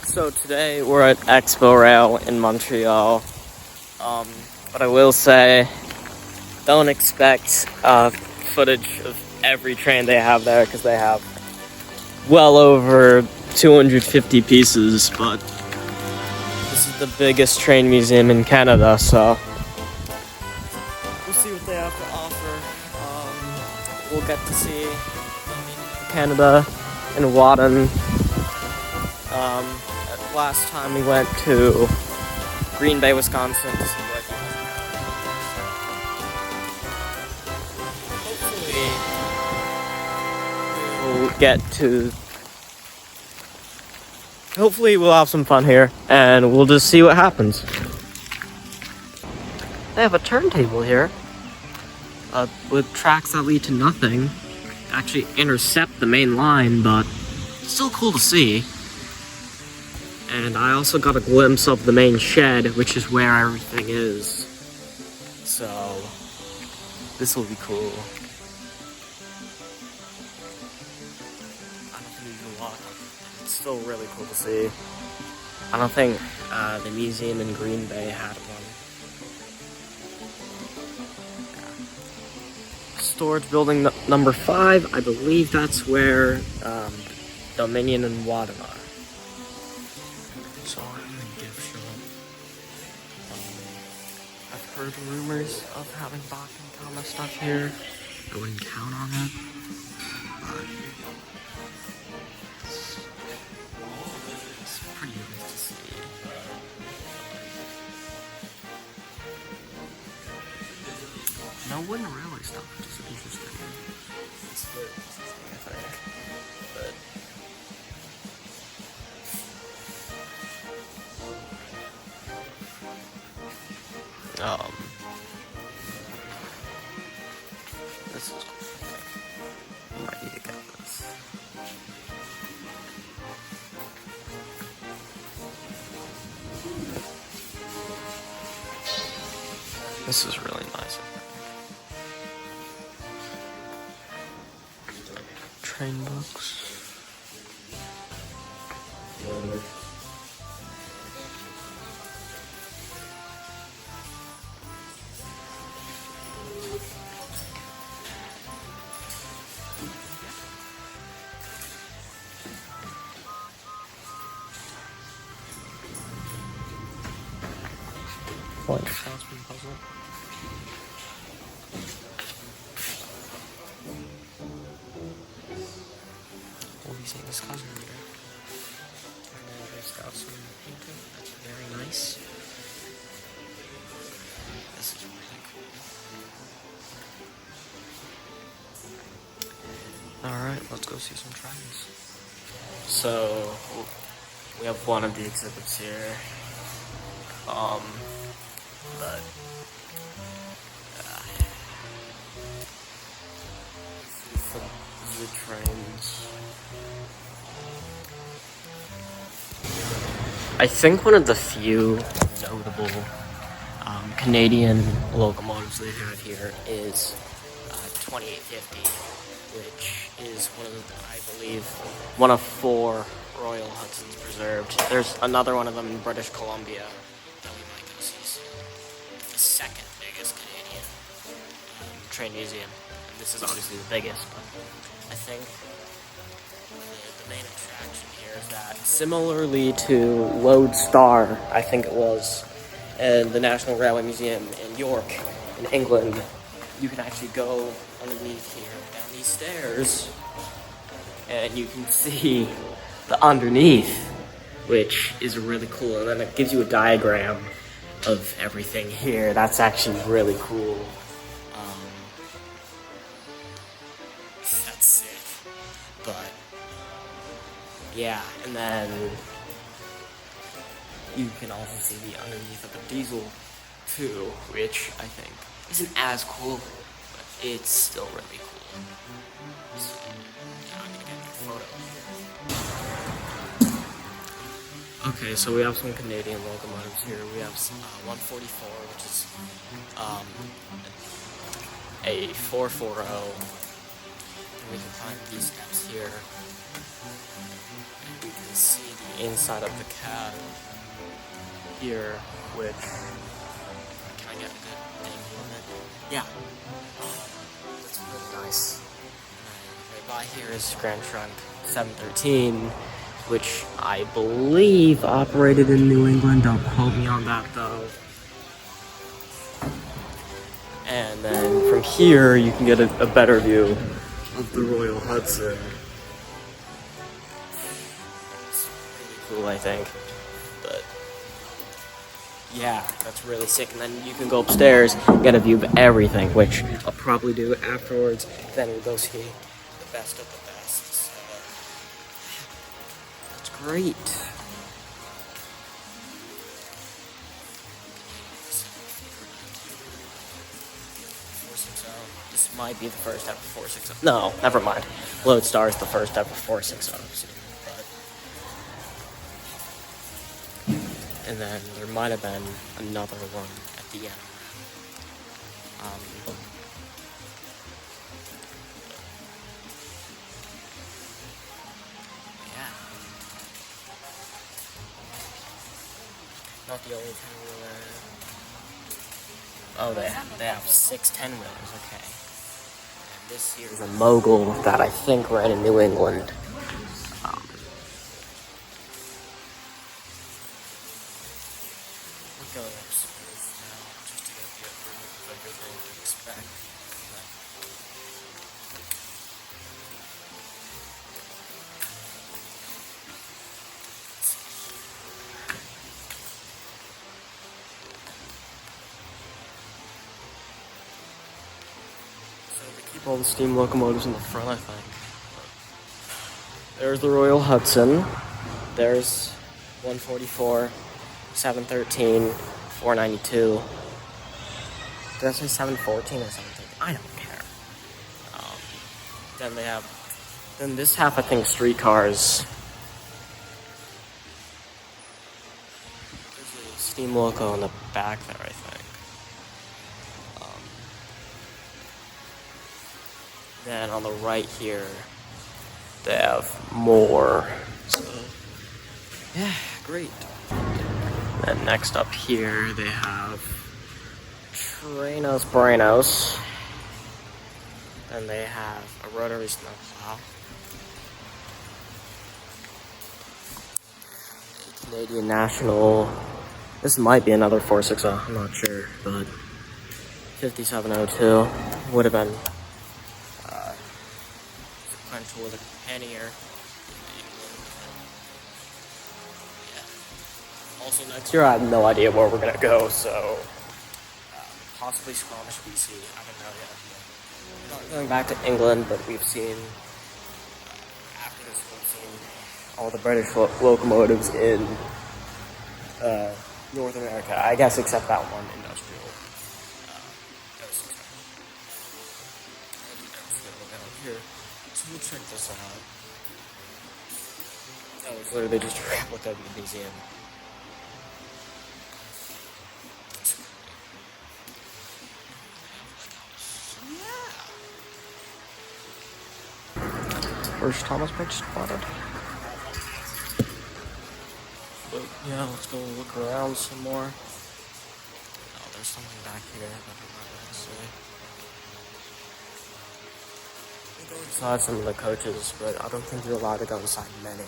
So today we're at Exporail in Montreal. But I will say, don't expect footage of every train they have there because they have well over 250 pieces. But this is the biggest train museum in Canada, so we'll see what they have to offer. We'll get to see Canada and Waddon. Last time we went to Green Bay, Wisconsin to see what hopefully we'll have some fun here and we'll just see what happens. They have a turntable here with tracks that lead to nothing, actually intercept the main line, but it's still cool to see. And I also got a glimpse of the main shed, which is where everything is. So, this will be cool. I don't think you can walk. It's still really cool to see. I don't think the museum in Green Bay had one. Storage building number 5, I believe that's where Dominion and Waddon are. So I'm in a gift shop. I've heard rumors of having Bachman Thomas stuff here. I wouldn't count on it. But it's pretty nice to see. No wooden railway stuff, which is interesting. It's very interesting, I think. But this is cool. I might need to get this. This is really nice. Train books. Crossword puzzle. We'll be seeing this cousin later. And then there's got some painting. That's very nice. This is really cool. Alright, let's go see some trains. So, we have one of the exhibits here. But the trains. I think one of the few notable Canadian locomotives they have here is 2850, which is I believe, one of 4 Royal Hudson's preserved. There's another one of them in British Columbia that we might go see soon. The second biggest Canadian train museum. And this is obviously the biggest, but I think the main attraction here is that similarly to Lodestar, I think it was, in the National Railway Museum in York, in England, you can actually go underneath here, down these stairs, and you can see the underneath, which is really cool. And then it gives you a diagram of everything here. That's actually really cool. That's sick. But yeah, and then you can also see the underneath of the diesel too, which I think isn't as cool, but it's still really cool. So, yeah, I'm gonna get a photo here. Okay, so we have some Canadian locomotives here. We have 144, which is a 440. And we can climb these steps here. And we can can see the inside of the cab here, which can I get a good angle on it? Yeah, that's really nice. Right by here is Grand Trunk 713, which I believe operated in New England. Don't quote me on that though. And then from here, you can get a better view of the Royal Hudson. It's really cool, I think. But yeah, that's really sick. And then you can go upstairs, get a view of everything, which I'll probably do afterwards. Then we'll go see the best of the best. So, that's great. This might be the first ever 460. No, never mind. Lodestar is the first ever 460. And then there might have been another one at the end. Yeah. Not the only 10-wheeler. Oh, they have 6 10-wheelers, okay. And this here is a mogul that I think ran in New England. We're going upstairs now just to get a feel of everything to expect. Keep all the steam locomotives in the front, I think. There's the Royal Hudson. There's 144, 713, 492. Did I say 714 or something? I don't care. Then they have, then this half, I think, streetcars. There's a steam loco in the back there, I think. Then on the right here, they have more. So, yeah, great. Then next up here, they have Trenos Branos. Then they have a rotary snowplow. Canadian National. This might be another 460, I'm not sure, but 5702 would have been sequential with a pannier. Yeah. Also next year, I have no idea where we're gonna go, so possibly Squamish, BC. I don't know yet. We're not going back to England, but we've seen after this, we've seen all the British locomotives in North America, I guess, except that one industrial. Here, so we'll check this out. That was literally just a replica of the museum. First Thomas Page spotted. But yeah, let's go look around some more. Oh, there's something back here that I'm not going to see. We'll go inside some of the coaches, but I don't think you're allowed to go inside many.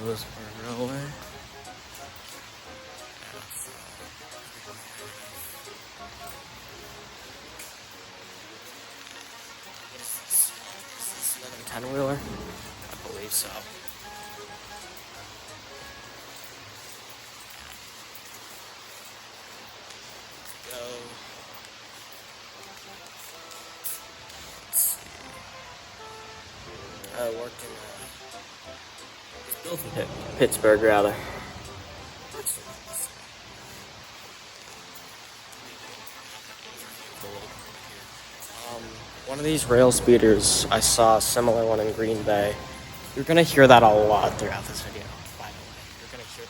Lewisburg Railway. Is this another 10-wheeler? I believe so. Go. Let's see. Worked in built in Pittsburgh, rather. One of these rail speeders, I saw a similar one in Green Bay. You're gonna hear that a lot throughout this video, by the way. You're gonna hear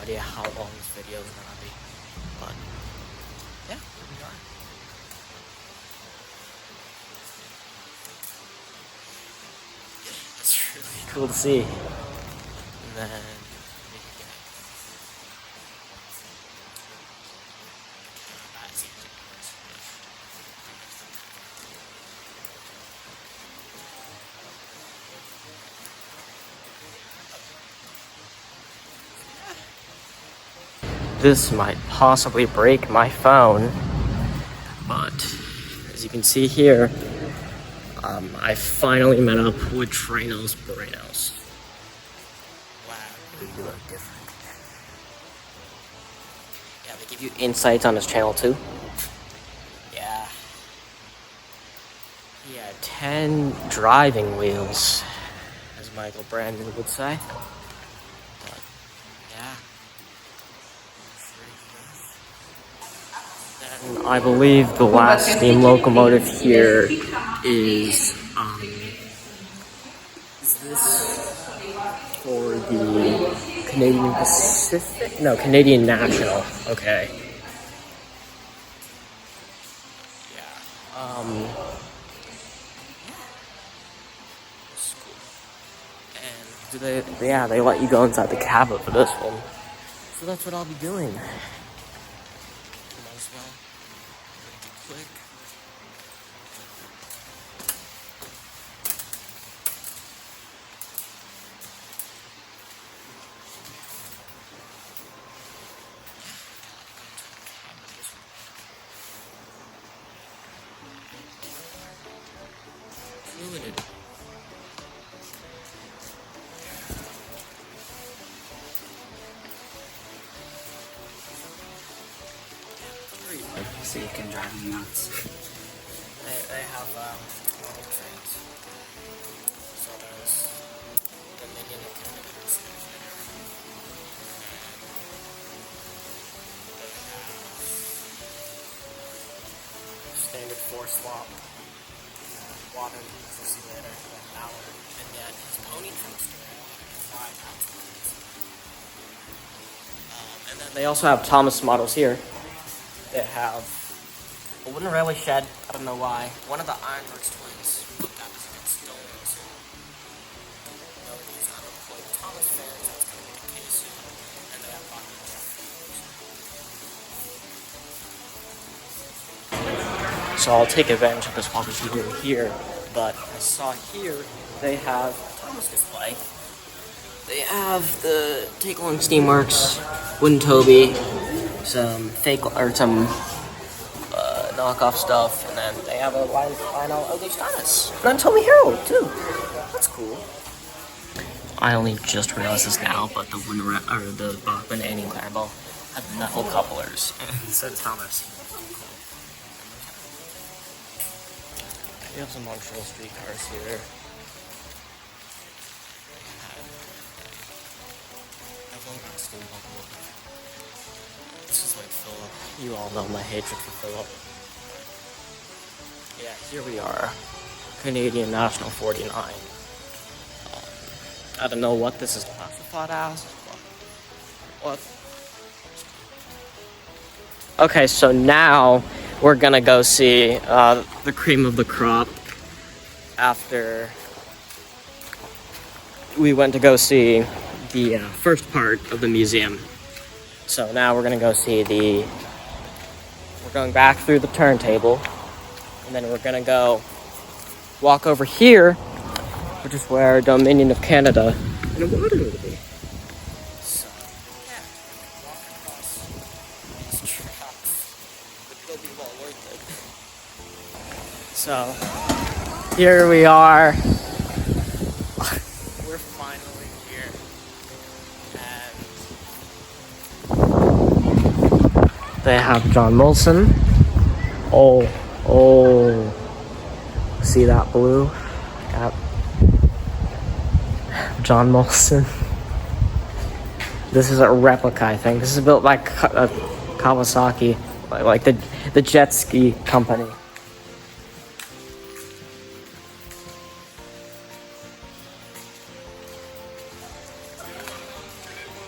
idea how long this video is gonna be, but yeah, here we are. It's really cool to see. And then this might possibly break my phone, but as you can see here, I finally met up with Tranos Burritos. Wow, they do look different. Yeah, they give you insights on his channel too. Yeah. Yeah, 10 driving wheels, as Michael Brandon would say. But, yeah. And I believe the last steam locomotive here is this for the Canadian Pacific? No, Canadian National. Okay. Yeah. That's cool. And do they? Yeah, they let you go inside the cabin for this one. So that's what I'll be doing. Might as well make it quick. Doing it. So you can drive them nuts. They have model trains. So there's the Dominion of Canada. Standard 4-slot. Waddon, as you'll see later, Ballard, and then his pony coaster. 5 ounces. And then they also have Thomas models here. They have a wooden railway shed. I don't know why. One of the Ironworks twins. But that was stolen. So nobody's on employed Thomas fans. That's going to be the case soon. And they have Waddon. So I'll take advantage of this while we're doing here. But I saw here they have Thomas display. They have the Take Along Steamworks, Wooden Toby, some fake or some knockoff stuff, and then they have a Lionel Ugly Status. And then Tommy Harold too. That's cool. I only just realized this now, but the the Bachman Annie Lambo have knuckle couplers, and so does Thomas. We have some Montreal streetcars here. I've only got steam locomotive. This is like Philip. You all know my hatred for Philip. Yeah, here we are. Canadian National 49. I don't know what this is classified as. What? Okay, so now we're gonna go see the cream of the crop after we went to go see the first part of the museum. So now we're gonna go see we're going back through the turntable, and then we're gonna go walk over here, which is where Dominion of Canada and Waddon will be. So, yeah, walk across these tracks, but it'll be well worth it. So, here we are. We're finally here. And they have John Molson. Oh, see that blue? Yep. John Molson. This is a replica, I think. This is built by Kawasaki, like the jet ski company.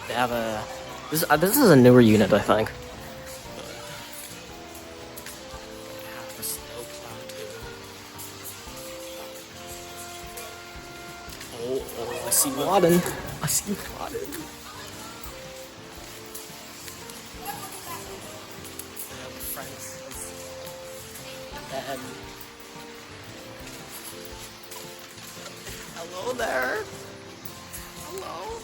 They have a This is a newer unit, I think. Oh, I see Waddon. I see Waddon. Hello there. Hello.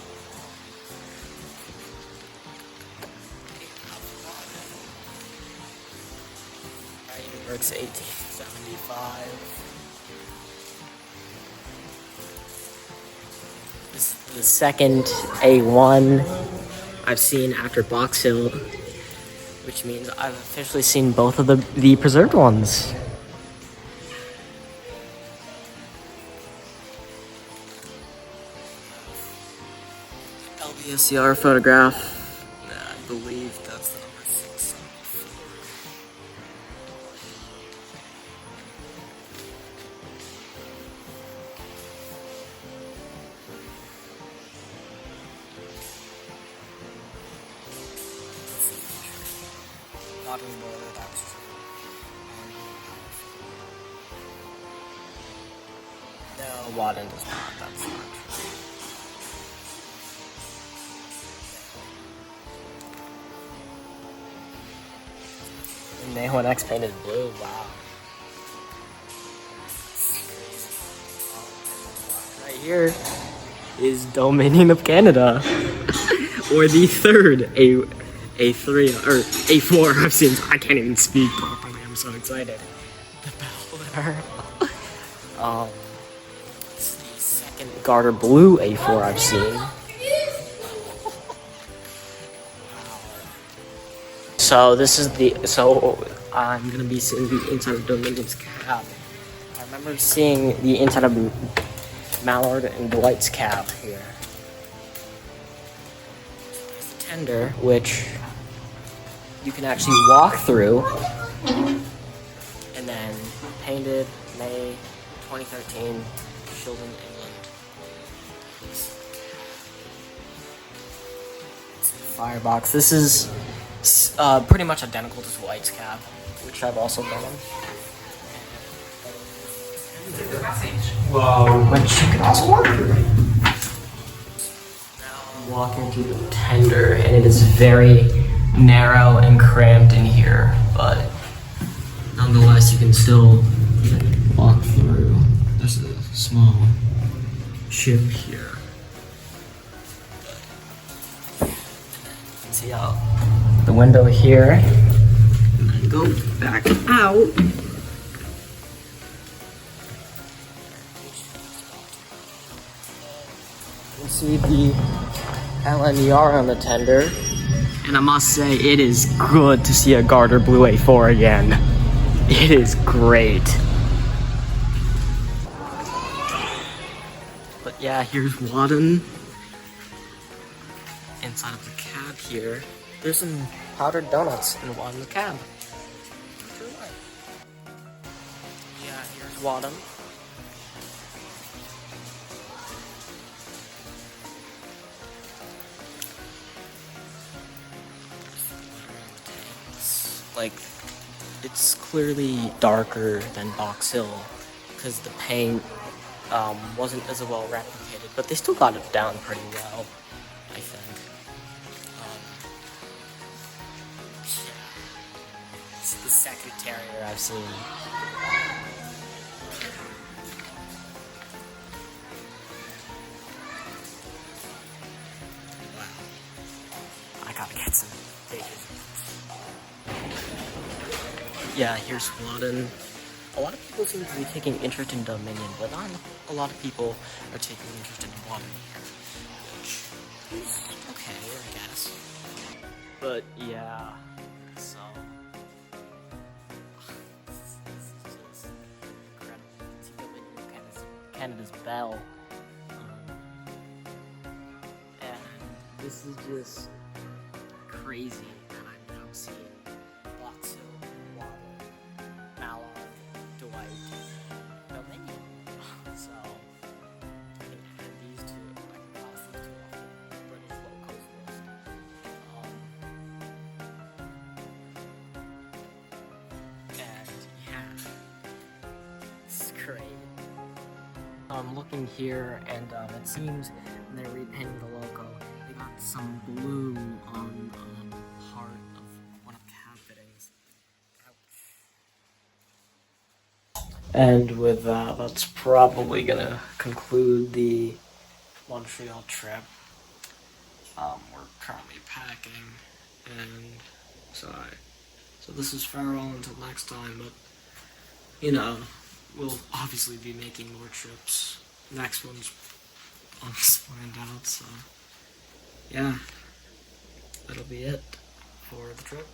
It's 1875. This is the second A1 I've seen after Box Hill, which means I've officially seen both of the preserved ones. LBSCR photograph. I believe that's the number 6. Not anymore, that's no, Waddon does not, that's not true. And Mayho and X painted blue, wow. Right here is Dominion of Canada. Or the third A3 or A4 I've seen. I can't even speak properly. I'm so excited. The bell there. It's the second Garter Blue A4 I've seen. So this is I'm gonna be seeing the inside of Dominion's cab. I remember seeing the inside of Mallard and Dwight's cab here. Tender, which you can actually walk through, and then painted May 2013, Shildon, England. Firebox. This is pretty much identical to Dwight's cab, which I've also done in. Whoa, which you can also walk through. Walk into the tender, and it is very narrow and cramped in here, but nonetheless you can still walk through. There's a small chip here. See out the window here, and then go back out. You can see the LNER on the tender, and I must say it is good to see a Garter Blue A4 again. It is great. But yeah, here's Waddon. Inside of the cab here, there's some powdered donuts in Waddon's cab. Yeah, here's Waddon. Like, it's clearly darker than Box Hill because the paint wasn't as well replicated, but they still got it down pretty well, I think. It's the second Terrier I've seen. Wow. I gotta get some pictures. Yeah, here's Waddon. A lot of people seem to be taking interest in Dominion, but not a lot of people are taking interest in Waddon here, which is okay, I guess. But yeah, so this is just incredible. See Dominion, Canada's belle, and this is just crazy that I'm now seeing Box Hill, Waddon, Mallard, Dwight, Dominion. So I can add these two, I can pass these two off the British locals list. I'm looking here, and it seems when they're repainting the logo, they got some glue on part of one of the cab fittings. Ouch. And with that, that's probably gonna conclude the Montreal trip. We're currently packing, and so this is farewell until next time, but you know, we'll obviously be making more trips. Next one's almost planned out, so yeah, that'll be it for the trip.